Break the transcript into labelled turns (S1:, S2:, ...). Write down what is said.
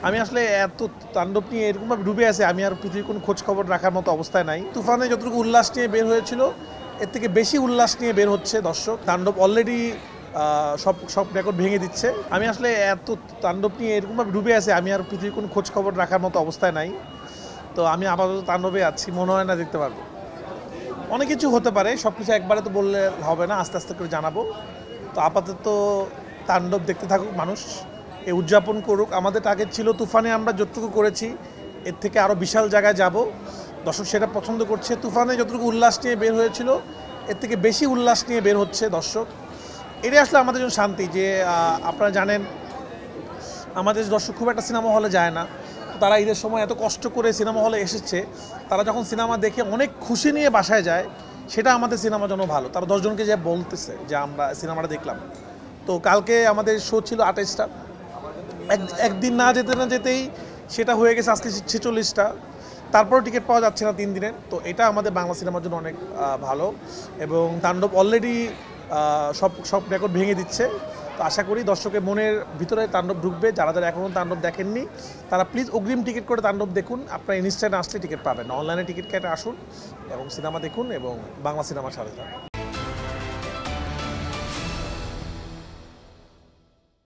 S1: আমি আসলে এত তাণ্ডব নিয়ে এরকমভাবে ডুবে আছি, আমি আর পৃথিবীর কোনো খোঁজ খবর রাখার মতো অবস্থায় নাই। তুফানে যতটুকু উল্লাস নিয়ে বের হয়েছিল, এর থেকে বেশি উল্লাস নিয়ে বের হচ্ছে দর্শক। তাণ্ডব অলরেডি সব সব রেকর্ড ভেঙে দিচ্ছে। আমি আসলে এত তাণ্ডব নিয়ে এরকমভাবে ডুবে আছি, আমি আর পৃথিবীর কোনো খোঁজ খবর রাখার মতো অবস্থায় নাই। তো আমি আপাতত তাণ্ডবে আছি, মনে হয় না দেখতে পারবো। অনেক কিছু হতে পারে, সব কিছু একবারে তো বললে হবে না, আস্তে আস্তে করে জানাবো। তো আপাতত তাণ্ডব দেখতে থাকুক মানুষ, এ উদযাপন করুক। আমাদের টার্গেট ছিল তুফানে আমরা যতটুকু করেছি এর থেকে আরও বিশাল জায়গায় যাব, দর্শক সেটা পছন্দ করছে। তুফানে যতটুকু উল্লাস নিয়ে বের হয়েছিল, এর থেকে বেশি উল্লাস নিয়ে বের হচ্ছে দর্শক। এটাই আসলে আমাদের জন্য শান্তি যে আপনারা জানেন আমাদের দর্শক খুব একটা সিনেমা হলে যায় না। তারা ঈদের সময় এত কষ্ট করে সিনেমা হলে এসেছে, তারা যখন সিনেমা দেখে অনেক খুশি নিয়ে বাসায় যায়, সেটা আমাদের সিনেমার জন্য ভালো। তারা 10 জনকে যে বলতেছে যে আমরা সিনেমাটা দেখলাম। তো কালকে আমাদের শো ছিল 28টা, একদিন না যেতে না যেতেই সেটা হয়ে গেছে আজকে 46টা। তারপরেও টিকিট পাওয়া যাচ্ছে না 3 দিনের। তো এটা আমাদের বাংলা সিনেমার জন্য অনেক ভালো। এবং তাণ্ডব অলরেডি সব সব রেকর্ড ভেঙে দিচ্ছে। তো আশা করি দর্শকের মনের ভিতরে তাণ্ডব ঢুকবে। যারা যারা এখনও তাণ্ডব দেখেননি তারা প্লিজ অগ্রিম টিকিট করে তাণ্ডব দেখুন। আপনারা ইনস্ট্যান্ট আসলে টিকিট পাবেন, অনলাইনে টিকিট কেটে আসুন এবং সিনেমা দেখুন এবং বাংলা সিনেমার সাথে থাকুন।